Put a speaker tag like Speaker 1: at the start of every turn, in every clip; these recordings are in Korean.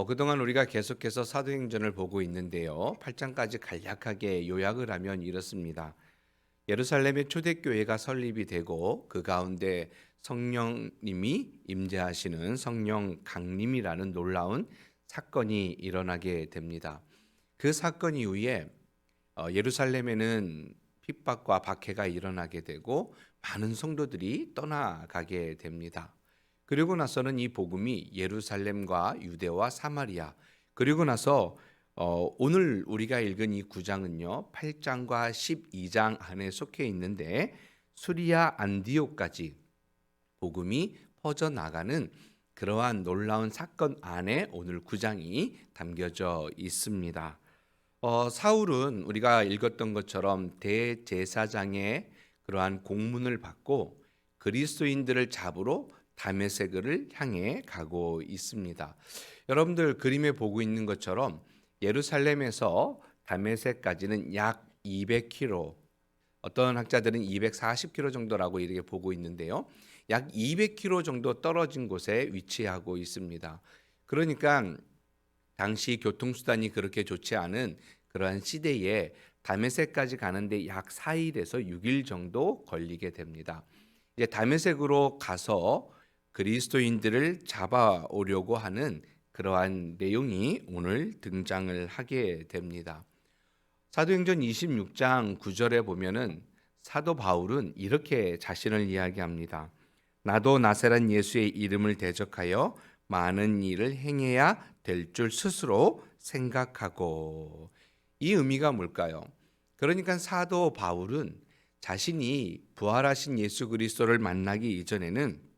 Speaker 1: 그동안 우리가 계속해서 사도행전을 보고 있는데요. 8장까지 간략하게 요약을 하면 이렇습니다. 예루살렘의 초대교회가 설립이 되고 그 가운데 성령님이 임재하시는 성령 강림이라는 놀라운 사건이 일어나게 됩니다. 그 사건 이후에 예루살렘에는 핍박과 박해가 일어나게 되고 많은 성도들이 떠나가게 됩니다. 그리고 나서는 이 복음이 예루살렘과 유대와 사마리아, 그리고 나서 오늘 우리가 읽은 이 9장은요 8장과 12장 안에 속해 있는데 수리아 안디옥까지 복음이 퍼져나가는 그러한 놀라운 사건 안에 오늘 9장이 담겨져 있습니다. 사울은 우리가 읽었던 것처럼 대제사장의 그러한 공문을 받고 그리스도인들을 잡으러 다메섹을 향해 가고 있습니다. 여러분들 그림에 보고 있는 것처럼 예루살렘에서 다메섹까지는 약 200km, 어떤 학자들은 240km 정도라고 이렇게 보고 있는데요. 약 200km 정도 떨어진 곳에 위치하고 있습니다. 그러니까 당시 교통수단이 그렇게 좋지 않은 그러한 시대에 다메섹까지 가는데 약 4일에서 6일 정도 걸리게 됩니다. 이제 다메섹으로 가서 그리스도인들을 잡아오려고 하는 그러한 내용이 오늘 등장을 하게 됩니다. 사도행전 26장 9절에 보면은 사도 바울은 이렇게 자신을 이야기합니다. 나도 나사렛 예수의 이름을 대적하여 많은 일을 행해야 될 줄 스스로 생각하고. 이 의미가 뭘까요? 그러니까 사도 바울은 자신이 부활하신 예수 그리스도를 만나기 이전에는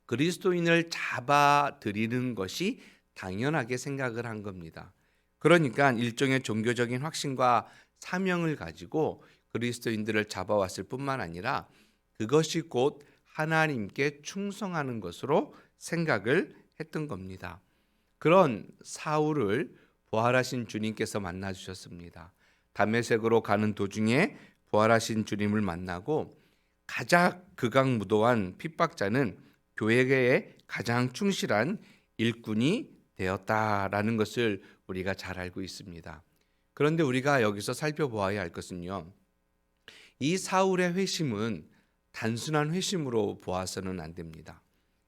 Speaker 1: 그리스도인을 잡아들이는 것이 당연하게 생각을 한 겁니다. 그러니까 일종의 종교적인 확신과 사명을 가지고 그리스도인들을 잡아왔을 뿐만 아니라 그것이 곧 하나님께 충성하는 것으로 생각을 했던 겁니다. 그런 사울을 부활하신 주님께서 만나 주셨습니다. 다메섹으로 가는 도중에 부활하신 주님을 만나고 가장 극악무도한 핍박자는 교회에 가장 충실한 일꾼이 되었다라는 것을 우리가 잘 알고 있습니다. 그런데 우리가 여기서 살펴보아야 할 것은요, 이 사울의 회심은 단순한 회심으로 보아서는 안 됩니다.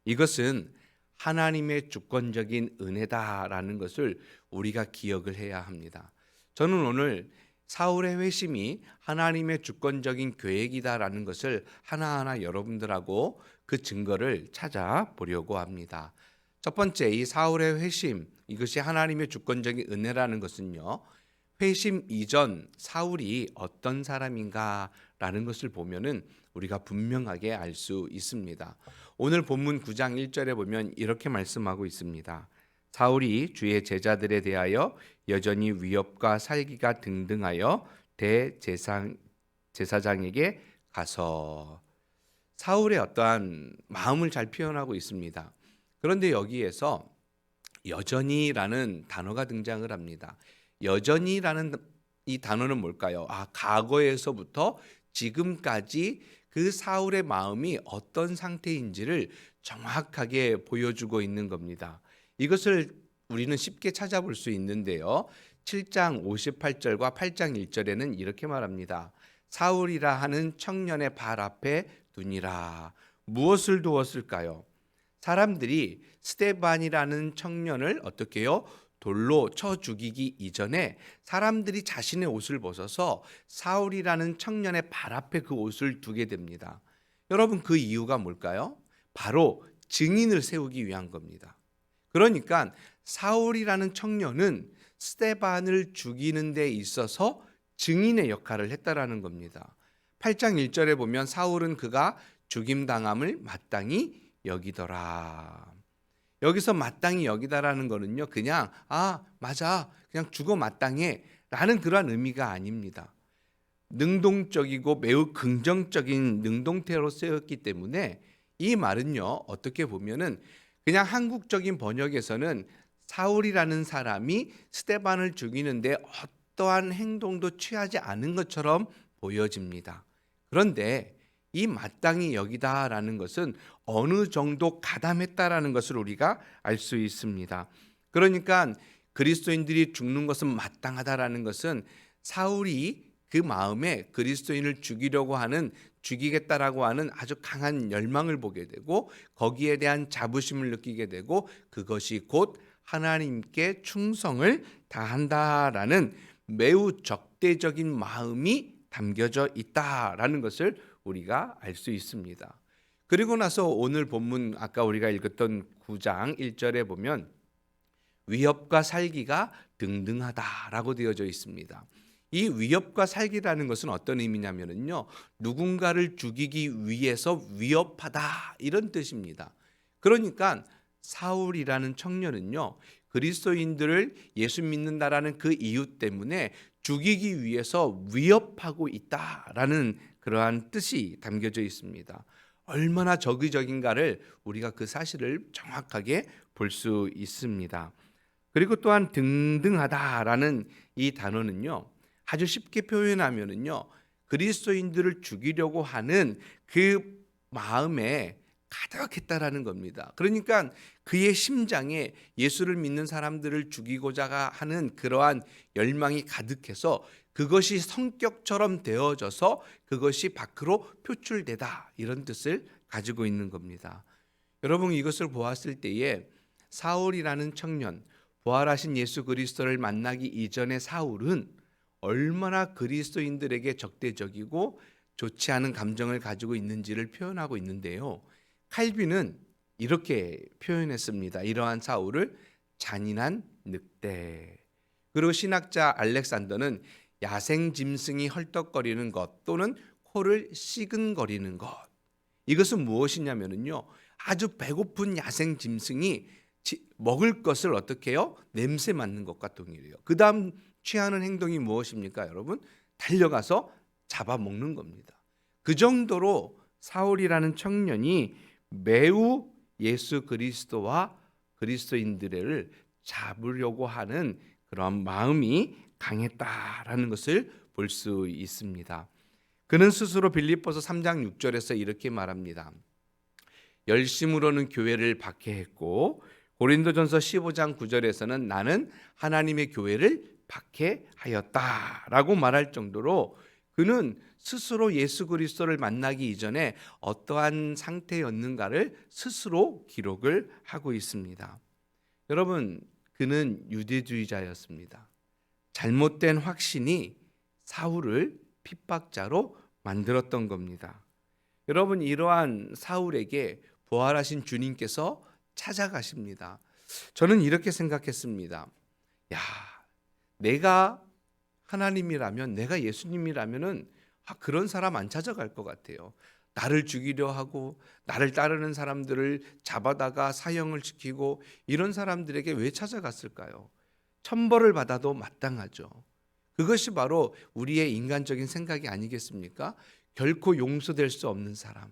Speaker 1: 이것은 하나님의 주권적인 은혜다라는 것을 우리가 기억을 해야 합니다. 저는 오늘 사울의 회심이 하나님의 주권적인 계획이다라는 것을 하나하나 여러분들하고 그 증거를 찾아보려고 합니다. 첫 번째, 이 사울의 회심, 이것이 하나님의 주권적인 은혜라는 것은요, 회심 이전 사울이 어떤 사람인가라는 것을 보면은 우리가 분명하게 알 수 있습니다. 오늘 본문 9장 1절에 보면 이렇게 말씀하고 있습니다. 사울이 주의 제자들에 대하여 여전히 위협과 살기가 등등하여 제사장에게 가서. 사울의 어떠한 마음을 잘 표현하고 있습니다. 그런데 여기에서 여전히라는 단어가 등장을 합니다. 여전히라는 이 단어는 뭘까요? 과거에서부터 지금까지 그 사울의 마음이 어떤 상태인지를 정확하게 보여주고 있는 겁니다. 이것을 우리는 쉽게 찾아볼 수 있는데요. 7장 58절과 8장 1절에는 이렇게 말합니다. 사울이라 하는 청년의 발 앞에 두니라. 무엇을 두었을까요? 사람들이 스데반이라는 청년을 어떻게 해요? 돌로 쳐 죽이기 이전에 사람들이 자신의 옷을 벗어서 사울이라는 청년의 발 앞에 그 옷을 두게 됩니다. 여러분, 그 이유가 뭘까요? 바로 증인을 세우기 위한 겁니다. 그러니까 사울이라는 청년은 스데반을 죽이는 데 있어서 증인의 역할을 했다라는 겁니다. 8장 1절에 보면 사울은 그가 죽임당함을 마땅히 여기더라. 여기서 마땅히 여기다라는 거는요, 그냥 맞아, 그냥 죽어 마땅해 라는 그러한 의미가 아닙니다. 능동적이고 매우 긍정적인 능동태로 쓰였기 때문에 이 말은요, 어떻게 보면은 그냥 한국적인 번역에서는 사울이라는 사람이 스데반을 죽이는데 어떠한 행동도 취하지 않은 것처럼 보여집니다. 그런데 이 마땅히 여기다라는 것은 어느 정도 가담했다라는 것을 우리가 알 수 있습니다. 그러니까 그리스도인들이 죽는 것은 마땅하다라는 것은 사울이 그 마음에 그리스도인을 죽이려고 하는, 죽이겠다라고 하는 아주 강한 열망을 보게 되고 거기에 대한 자부심을 느끼게 되고 그것이 곧 하나님께 충성을 다한다라는 매우 적대적인 마음이 담겨져 있다라는 것을 우리가 알 수 있습니다. 그리고 나서 오늘 본문 아까 우리가 읽었던 9장 1절에 보면 위협과 살기가 등등하다라고 되어져 있습니다. 이 위협과 살기라는 것은 어떤 의미냐면요, 누군가를 죽이기 위해서 위협하다 이런 뜻입니다. 그러니까 사울이라는 청년은요, 그리스도인들을 예수 믿는다라는 그 이유 때문에 죽이기 위해서 위협하고 있다라는 그러한 뜻이 담겨져 있습니다. 얼마나 적의적인가를 우리가 그 사실을 정확하게 볼 수 있습니다. 그리고 또한 등등하다라는 이 단어는요, 아주 쉽게 표현하면은요, 그리스도인들을 죽이려고 하는 그 마음에 가득했다라는 겁니다. 그러니까 그의 심장에 예수를 믿는 사람들을 죽이고자 하는 그러한 열망이 가득해서 그것이 성격처럼 되어져서 그것이 밖으로 표출되다 이런 뜻을 가지고 있는 겁니다. 여러분, 이것을 보았을 때에 사울이라는 청년, 부활하신 예수 그리스도를 만나기 이전의 사울은 얼마나 그리스도인들에게 적대적이고 좋지 않은 감정을 가지고 있는지를 표현하고 있는데요. 칼빈은 이렇게 표현했습니다. 이러한 사울을 잔인한 늑대. 그리고 신학자 알렉산더는 야생 짐승이 헐떡거리는 것 또는 코를 시근거리는 것. 이것은 무엇이냐면요, 아주 배고픈 야생 짐승이 먹을 것을 어떻게 해요? 냄새 맡는 것과 동일해요. 그 다음 취하는 행동이 무엇입니까, 여러분? 달려가서 잡아먹는 겁니다. 그 정도로 사울이라는 청년이 매우 예수 그리스도와 그리스도인들을 잡으려고 하는 그런 마음이 강했다라는 것을 볼 수 있습니다. 그는 스스로 빌립보서 3장 6절에서 이렇게 말합니다. 열심으로는 교회를 박해했고, 고린도전서 15장 9절에서는 나는 하나님의 교회를 박해하였다라고 말할 정도로 그는 스스로 예수 그리스도를 만나기 이전에 어떠한 상태였는가를 스스로 기록을 하고 있습니다. 여러분, 그는 유대주의자였습니다. 잘못된 확신이 사울을 핍박자로 만들었던 겁니다. 여러분, 이러한 사울에게 부활하신 주님께서 찾아가십니다. 저는 이렇게 생각했습니다. 야, 내가 하나님이라면, 내가 예수님이라면은 그런 사람 안 찾아갈 것 같아요. 나를 죽이려 하고 나를 따르는 사람들을 잡아다가 사형을 시키고 이런 사람들에게 왜 찾아갔을까요? 천벌을 받아도 마땅하죠. 그것이 바로 우리의 인간적인 생각이 아니겠습니까? 결코 용서될 수 없는 사람.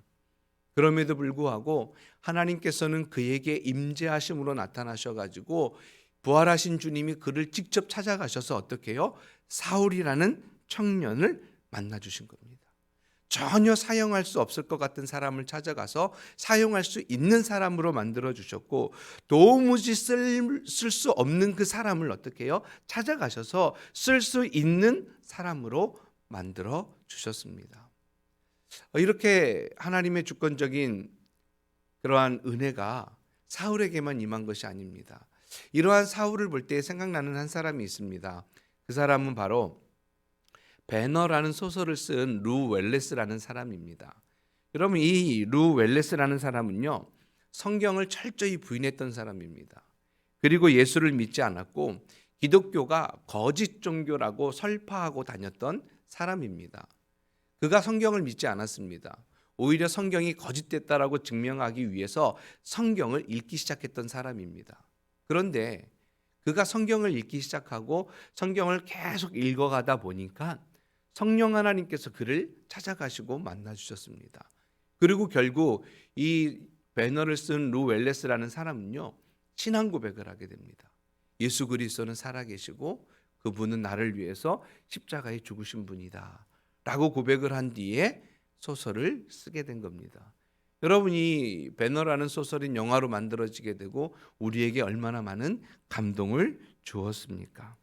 Speaker 1: 그럼에도 불구하고 하나님께서는 그에게 임재하심으로 나타나셔가지고 부활하신 주님이 그를 직접 찾아가셔서 어떻게 해요? 사울이라는 청년을 만나주신 겁니다. 전혀 사용할 수 없을 것 같은 사람을 찾아가서 사용할 수 있는 사람으로 만들어 주셨고, 도무지 쓸 수 없는 그 사람을 어떻게 해요? 찾아가셔서 쓸 수 있는 사람으로 만들어 주셨습니다. 이렇게 하나님의 주권적인 그러한 은혜가 사울에게만 임한 것이 아닙니다. 이러한 사울을 볼 때 생각나는 한 사람이 있습니다. 그 사람은 바로 배너라는 소설을 쓴 루 웰레스라는 사람입니다. 여러분, 이 루 웰레스라는 사람은요, 성경을 철저히 부인했던 사람입니다. 그리고 예수를 믿지 않았고 기독교가 거짓 종교라고 설파하고 다녔던 사람입니다. 그가 성경을 믿지 않았습니다. 오히려 성경이 거짓됐다라고 증명하기 위해서 성경을 읽기 시작했던 사람입니다. 그런데 그가 성경을 읽기 시작하고 성경을 계속 읽어가다 보니까 성령 하나님께서 그를 찾아가시고 만나주셨습니다. 그리고 결국 이 배너를 쓴 루 웰레스라는 사람은요, 신앙 고백을 하게 됩니다. 예수 그리스도는 살아계시고 그분은 나를 위해서 십자가에 죽으신 분이다 라고 고백을 한 뒤에 소설을 쓰게 된 겁니다. 여러분, 이 배너라는 소설인 영화로 만들어지게 되고 우리에게 얼마나 많은 감동을 주었습니까?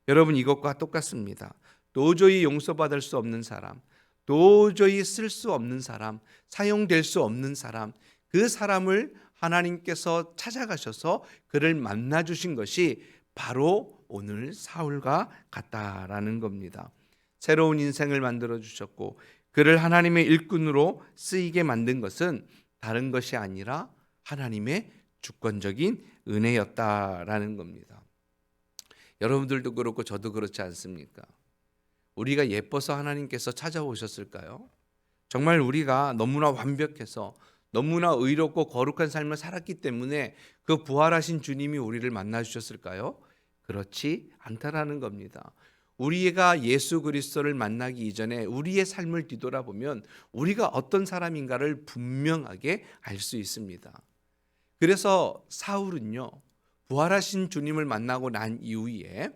Speaker 1: 여러분, 이것과 똑같습니다. 도저히 용서받을 수 없는 사람, 도저히 쓸 수 없는 사람, 사용될 수 없는 사람, 그 사람을 하나님께서 찾아가셔서 그를 만나 주신 것이 바로 오늘 사울과 같다라는 겁니다. 새로운 인생을 만들어 주셨고 그를 하나님의 일꾼으로 쓰이게 만든 것은 다른 것이 아니라 하나님의 주권적인 은혜였다라는 겁니다. 여러분들도 그렇고 저도 그렇지 않습니까? 우리가 예뻐서 하나님께서 찾아오셨을까요? 정말 우리가 너무나 완벽해서 너무나 의롭고 거룩한 삶을 살았기 때문에 그 부활하신 주님이 우리를 만나 주셨을까요? 그렇지 않다라는 겁니다. 우리가 예수 그리스도를 만나기 이전에 우리의 삶을 뒤돌아보면 우리가 어떤 사람인가를 분명하게 알 수 있습니다. 그래서 사울은요, 부활하신 주님을 만나고 난 이후에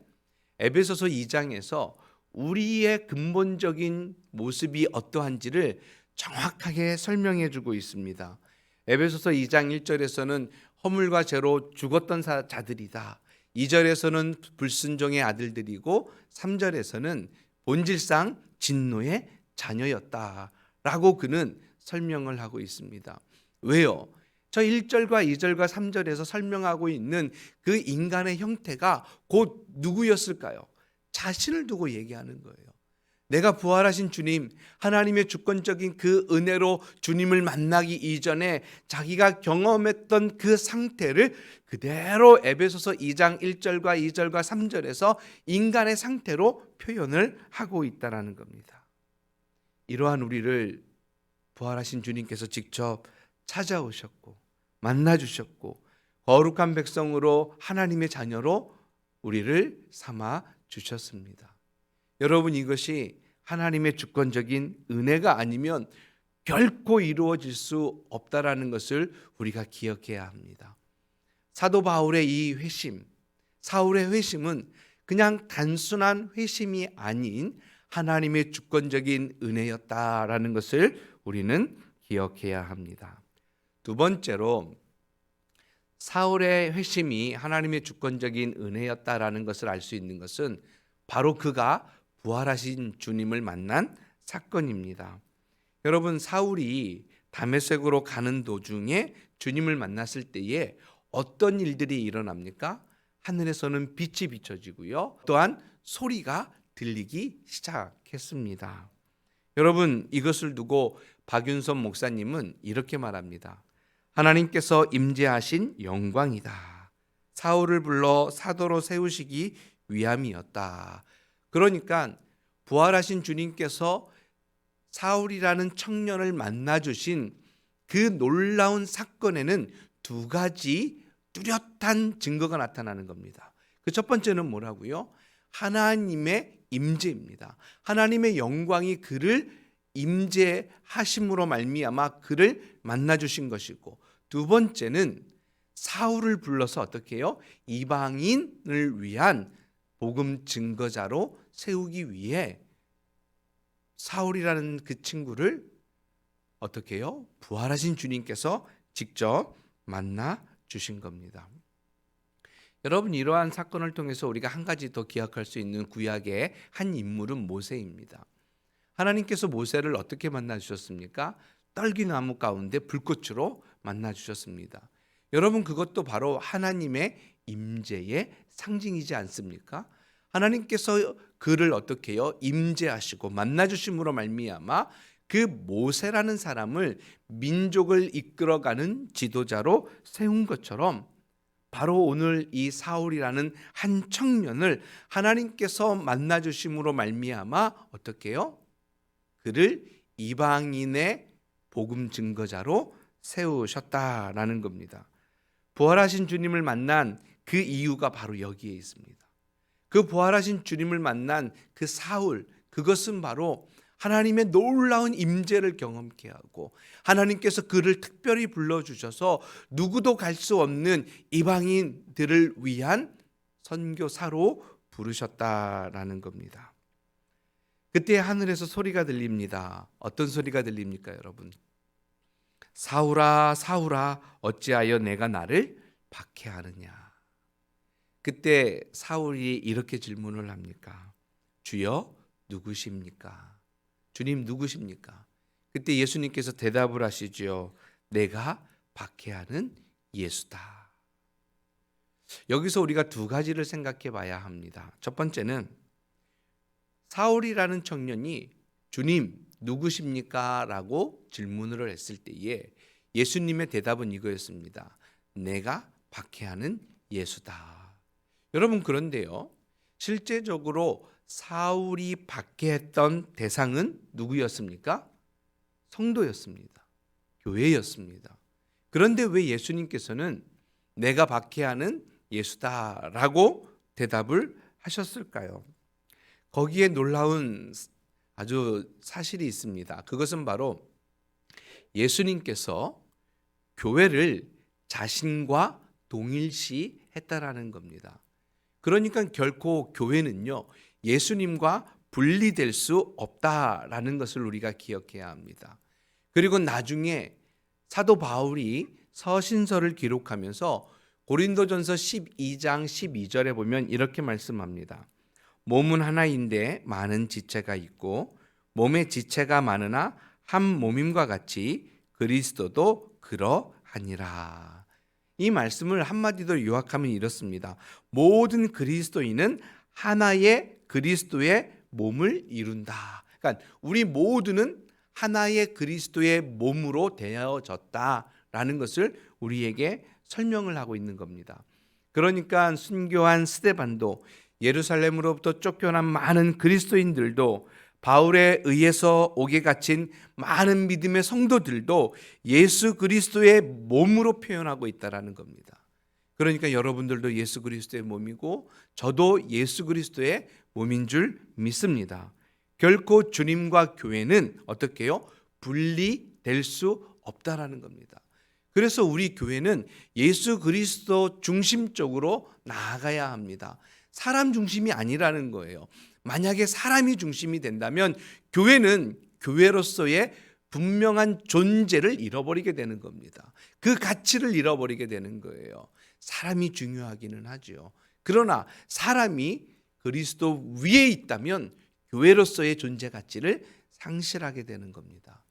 Speaker 1: 에베소서 2장에서 우리의 근본적인 모습이 어떠한지를 정확하게 설명해 주고 있습니다. 에베소서 2장 1절에서는 허물과 죄로 죽었던 자들이다. 2절에서는 불순종의 아들들이고 3절에서는 본질상 진노의 자녀였다라고 그는 설명을 하고 있습니다. 왜요? 저 1절과 2절과 3절에서 설명하고 있는 그 인간의 형태가 곧 누구였을까요? 자신을 두고 얘기하는 거예요. 내가 부활하신 주님, 하나님의 주권적인 그 은혜로 주님을 만나기 이전에 자기가 경험했던 그 상태를 그대로 에베소서 2장 1절과 2절과 3절에서 인간의 상태로 표현을 하고 있다는 겁니다. 이러한 우리를 부활하신 주님께서 직접 찾아오셨고 만나주셨고 거룩한 백성으로 하나님의 자녀로 우리를 삼아 주셨습니다. 여러분, 이것이 하나님의 주권적인 은혜가 아니면 결코 이루어질 수 없다라는 것을 우리가 기억해야 합니다. 사도 바울의 이 회심, 사울의 회심은 그냥 단순한 회심이 아닌 하나님의 주권적인 은혜였다라는 것을 우리는 기억해야 합니다. 두 번째로 사울의 회심이 하나님의 주권적인 은혜였다라는 것을 알 수 있는 것은 바로 그가 부활하신 주님을 만난 사건입니다. 여러분, 사울이 다메섹으로 가는 도중에 주님을 만났을 때에 어떤 일들이 일어납니까? 하늘에서는 빛이 비춰지고요. 또한 소리가 들리기 시작했습니다. 여러분, 이것을 두고 박윤선 목사님은 이렇게 말합니다. 하나님께서 임재하신 영광이다. 사울을 불러 사도로 세우시기 위함이었다. 그러니까 부활하신 주님께서 사울이라는 청년을 만나 주신 그 놀라운 사건에는 두 가지 뚜렷한 증거가 나타나는 겁니다. 그 첫 번째는 뭐라고요? 하나님의 임재입니다. 하나님의 영광이 그를 임재하심으로 말미암아 그를 만나 주신 것이고, 두 번째는 사울을 불러서 어떻게 해요? 이방인을 위한 복음 증거자로 세우기 위해 사울이라는 그 친구를 어떻게 해요? 부활하신 주님께서 직접 만나 주신 겁니다. 여러분, 이러한 사건을 통해서 우리가 한 가지 더 기억할 수 있는 구약의 한 인물은 모세입니다. 하나님께서 모세를 어떻게 만나 주셨습니까? 떨기나무 가운데 불꽃으로 만나 주셨습니다. 여러분, 그것도 바로 하나님의 임재의 상징이지 않습니까? 하나님께서 그를 어떻게 해요? 임재하시고 만나 주심으로 말미암아 그 모세라는 사람을 민족을 이끌어가는 지도자로 세운 것처럼 바로 오늘 이 사울이라는 한 청년을 하나님께서 만나 주심으로 말미암아 어떻게 해요? 그를 이방인의 복음 증거자로 세우셨다라는 겁니다. 부활하신 주님을 만난 그 이유가 바로 여기에 있습니다. 그 부활하신 주님을 만난 그 사울, 그것은 바로 하나님의 놀라운 임재를 경험케 하고 하나님께서 그를 특별히 불러주셔서 누구도 갈 수 없는 이방인들을 위한 선교사로 부르셨다라는 겁니다. 그때 하늘에서 소리가 들립니다. 어떤 소리가 들립니까, 여러분? 사울아 사울아 어찌하여 내가 나를 박해하느냐. 그때 사울이 이렇게 질문을 합니까? 주여 누구십니까? 주님 누구십니까? 그때 예수님께서 대답을 하시지요. 내가 박해하는 예수다. 여기서 우리가 두 가지를 생각해 봐야 합니다. 첫 번째는 사울이라는 청년이 주님 누구십니까? 라고 질문을 했을 때에 예수님의 대답은 이거였습니다. 내가 박해하는 예수다. 여러분, 그런데요, 실제적으로 사울이 박해했던 대상은 누구였습니까? 성도였습니다. 교회였습니다. 그런데 왜 예수님께서는 내가 박해하는 예수다라고 대답을 하셨을까요? 거기에 놀라운 아주 사실이 있습니다. 그것은 바로 예수님께서 교회를 자신과 동일시했다라는 겁니다. 그러니까 결코 교회는요, 예수님과 분리될 수 없다라는 것을 우리가 기억해야 합니다. 그리고 나중에 사도 바울이 서신서를 기록하면서 고린도전서 12장 12절에 보면 이렇게 말씀합니다. 몸은 하나인데 많은 지체가 있고 몸의 지체가 많으나 한 몸임과 같이 그리스도도 그러하니라. 이 말씀을 한마디로 요약하면 이렇습니다. 모든 그리스도인은 하나의 그리스도의 몸을 이룬다. 그러니까 우리 모두는 하나의 그리스도의 몸으로 되어졌다라는 것을 우리에게 설명을 하고 있는 겁니다. 그러니까 순교한 스데반도, 예루살렘으로부터 쫓겨난 많은 그리스도인들도, 바울에 의해서 옥에 갇힌 많은 믿음의 성도들도 예수 그리스도의 몸으로 표현하고 있다라는 겁니다. 그러니까 여러분들도 예수 그리스도의 몸이고 저도 예수 그리스도의 몸인 줄 믿습니다. 결코 주님과 교회는 어떻게 해요? 분리될 수 없다라는 겁니다. 그래서 우리 교회는 예수 그리스도 중심적으로 나아가야 합니다. 사람 중심이 아니라는 거예요. 만약에 사람이 중심이 된다면 교회는 교회로서의 분명한 존재를 잃어버리게 되는 겁니다. 그 가치를 잃어버리게 되는 거예요. 사람이 중요하기는 하죠. 그러나 사람이 그리스도 위에 있다면 교회로서의 존재 가치를 상실하게 되는 겁니다.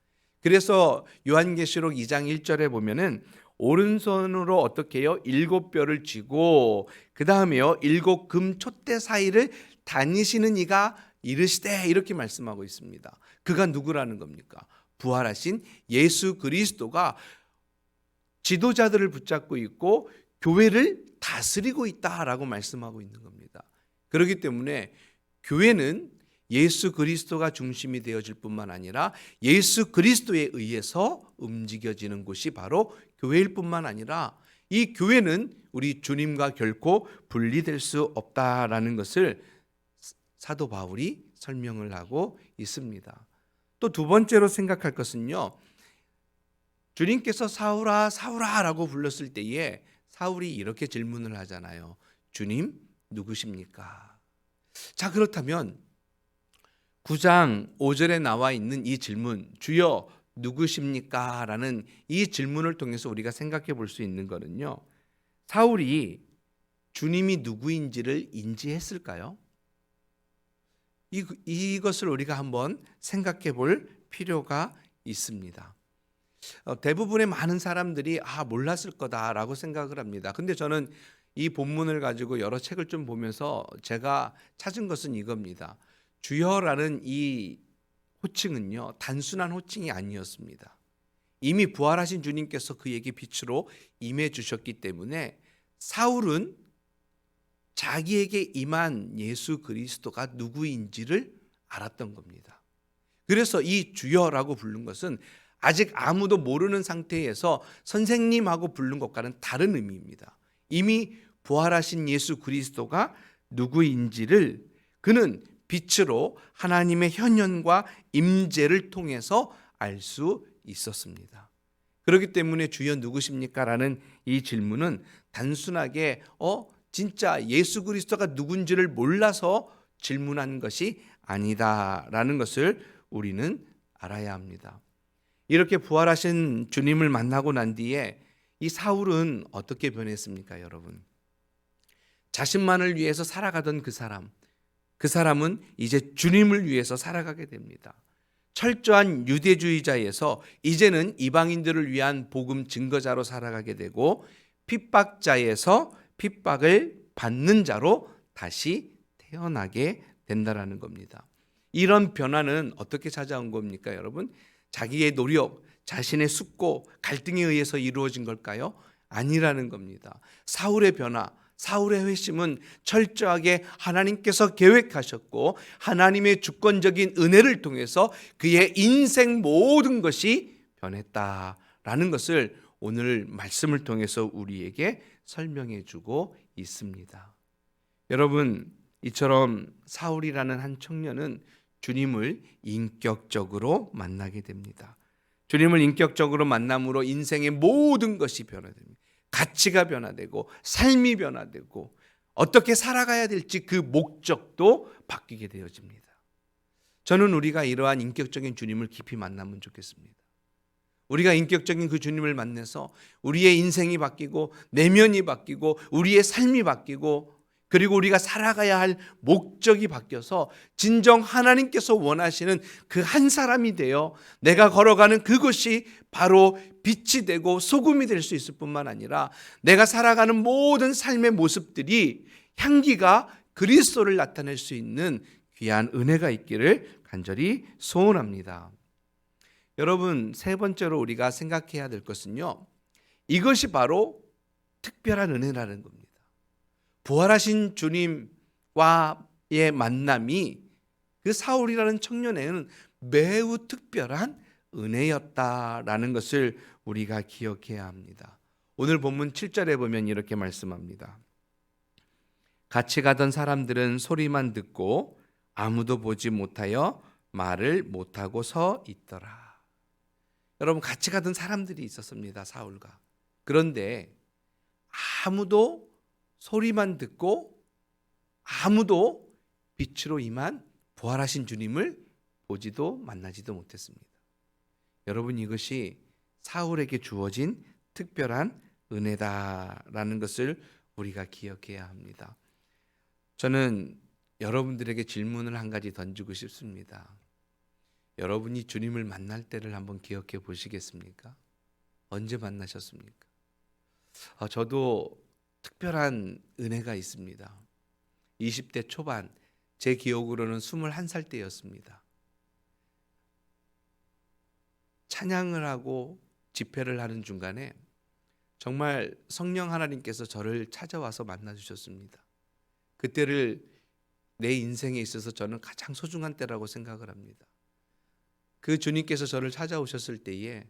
Speaker 1: 그래서 요한계시록 2장 1절에 보면은 오른손으로 어떻게 해요? 7뼈를 쥐고 그 다음에요 7금 촛대 사이를 다니시는 이가 이르시되 이렇게 말씀하고 있습니다. 그가 누구라는 겁니까? 부활하신 예수 그리스도가 지도자들을 붙잡고 있고 교회를 다스리고 있다라고 말씀하고 있는 겁니다. 그렇기 때문에 교회는 예수 그리스도가 중심이 되어질 뿐만 아니라 예수 그리스도에 의해서 움직여지는 곳이 바로 교회일 뿐만 아니라 이 교회는 우리 주님과 결코 분리될 수 없다라는 것을 사도 바울이 설명을 하고 있습니다. 또 두 번째로 생각할 것은요, 주님께서 사울아 사울아 라고 불렀을 때에 사울이 이렇게 질문을 하잖아요. 주님 누구십니까? 자, 그렇다면 9장 5절에 나와 있는 이 질문, 주여 누구십니까? 라는 이 질문을 통해서 우리가 생각해 볼 수 있는 거는요, 사울이 주님이 누구인지를 인지했을까요? 이것을 우리가 한번 생각해 볼 필요가 있습니다. 대부분의 많은 사람들이 몰랐을 거다라고 생각을 합니다. 근데 저는 이 본문을 가지고 여러 책을 좀 보면서 제가 찾은 것은 이겁니다. 주여라는 이 호칭은요, 단순한 호칭이 아니었습니다. 이미 부활하신 주님께서 그에게 빛으로 임해 주셨기 때문에 사울은 자기에게 임한 예수 그리스도가 누구인지를 알았던 겁니다. 그래서 이 주여라고 부른 것은 아직 아무도 모르는 상태에서 선생님하고 부른 것과는 다른 의미입니다. 이미 부활하신 예수 그리스도가 누구인지를 그는 빛으로 하나님의 현현과 임재를 통해서 알 수 있었습니다. 그렇기 때문에 주여 누구십니까? 라는 이 질문은 단순하게 진짜 예수 그리스도가 누군지를 몰라서 질문한 것이 아니다라는 것을 우리는 알아야 합니다. 이렇게 부활하신 주님을 만나고 난 뒤에 이 사울은 어떻게 변했습니까, 여러분? 자신만을 위해서 살아가던 그 사람은 이제 주님을 위해서 살아가게 됩니다. 철저한 유대주의자에서 이제는 이방인들을 위한 복음 증거자로 살아가게 되고, 핍박자에서 핍박을 받는 자로 다시 태어나게 된다라는 겁니다. 이런 변화는 어떻게 찾아온 겁니까, 여러분? 자기의 노력, 자신의 숙고, 갈등에 의해서 이루어진 걸까요? 아니라는 겁니다. 사울의 변화, 사울의 회심은 철저하게 하나님께서 계획하셨고 하나님의 주권적인 은혜를 통해서 그의 인생 모든 것이 변했다라는 것을 오늘 말씀을 통해서 우리에게 설명해 주고 있습니다. 여러분, 이처럼 사울이라는 한 청년은 주님을 인격적으로 만나게 됩니다. 주님을 인격적으로 만남으로 인생의 모든 것이 변화됩니다. 가치가 변화되고 삶이 변화되고 어떻게 살아가야 될지 그 목적도 바뀌게 되어집니다. 저는 우리가 이러한 인격적인 주님을 깊이 만나면 좋겠습니다. 우리가 인격적인 그 주님을 만나서 우리의 인생이 바뀌고 내면이 바뀌고 우리의 삶이 바뀌고 그리고 우리가 살아가야 할 목적이 바뀌어서 진정 하나님께서 원하시는 그 한 사람이 되어 내가 걸어가는 그것이 바로 빛이 되고 소금이 될 수 있을 뿐만 아니라 내가 살아가는 모든 삶의 모습들이 향기가 그리스도를 나타낼 수 있는 귀한 은혜가 있기를 간절히 소원합니다. 여러분, 세 번째로 우리가 생각해야 될 것은요, 이것이 바로 특별한 은혜라는 겁니다. 부활하신 주님과의 만남이 그 사울이라는 청년에는 매우 특별한 은혜였다라는 것을 우리가 기억해야 합니다. 오늘 본문 7절에 보면 이렇게 말씀합니다. 같이 가던 사람들은 소리만 듣고 아무도 보지 못하여 말을 못하고 서 있더라. 여러분, 같이 가던 사람들이 있었습니다, 사울과. 그런데 아무도 소리만 듣고 아무도 빛으로 임한 부활하신 주님을 보지도 만나지도 못했습니다. 여러분, 이것이 사울에게 주어진 특별한 은혜다라는 것을 우리가 기억해야 합니다. 저는 여러분들에게 질문을 한 가지 던지고 싶습니다. 여러분이 주님을 만날 때를 한번 기억해 보시겠습니까? 언제 만나셨습니까? 저도 특별한 은혜가 있습니다. 20대 초반, 제 기억으로는 21살 때였습니다. 찬양을 하고 집회를 하는 중간에 정말 성령 하나님께서 저를 찾아와서 만나주셨습니다. 그때를 내 인생에 있어서 저는 가장 소중한 때라고 생각을 합니다. 그 주님께서 저를 찾아오셨을 때에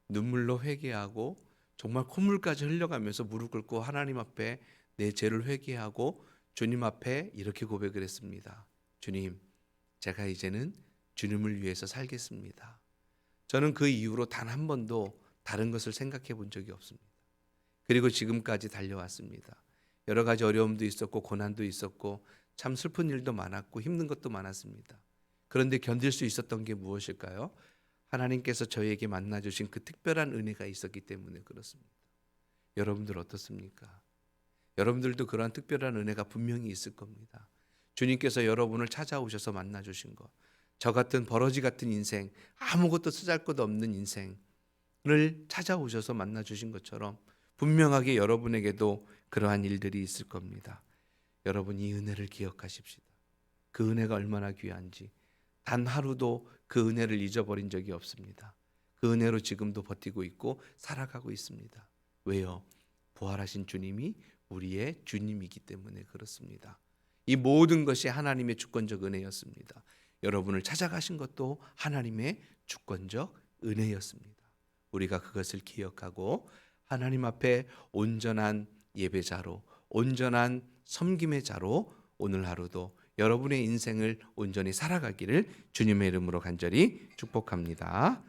Speaker 1: 눈물로 회개하고 정말 콧물까지 흘려가면서 무릎 꿇고 하나님 앞에 내 죄를 회개하고 주님 앞에 이렇게 고백을 했습니다. 주님, 제가 이제는 주님을 위해서 살겠습니다. 저는 그 이후로 단 한 번도 다른 것을 생각해 본 적이 없습니다. 그리고 지금까지 달려왔습니다. 여러 가지 어려움도 있었고 고난도 있었고 참 슬픈 일도 많았고 힘든 것도 많았습니다. 그런데 견딜 수 있었던 게 무엇일까요? 하나님께서 저에게 만나주신 그 특별한 은혜가 있었기 때문에 그렇습니다. 여러분들 어떻습니까? 여러분들도 그러한 특별한 은혜가 분명히 있을 겁니다. 주님께서 여러분을 찾아오셔서 만나주신 것, 저 같은 버러지 같은 인생, 아무것도 쓰잘것 없는 인생을 찾아오셔서 만나주신 것처럼 분명하게 여러분에게도 그러한 일들이 있을 겁니다. 여러분, 이 은혜를 기억하십시다. 그 은혜가 얼마나 귀한지 단 하루도 그 은혜를 잊어버린 적이 없습니다. 그 은혜로 지금도 버티고 있고 살아가고 있습니다. 왜요? 부활하신 주님이 우리의 주님이기 때문에 그렇습니다. 이 모든 것이 하나님의 주권적 은혜였습니다. 여러분을 찾아가신 것도 하나님의 주권적 은혜였습니다. 우리가 그것을 기억하고 하나님 앞에 온전한 예배자로, 온전한 섬김의 자로 오늘 하루도 여러분의 인생을 온전히 살아가기를 주님의 이름으로 간절히 축복합니다.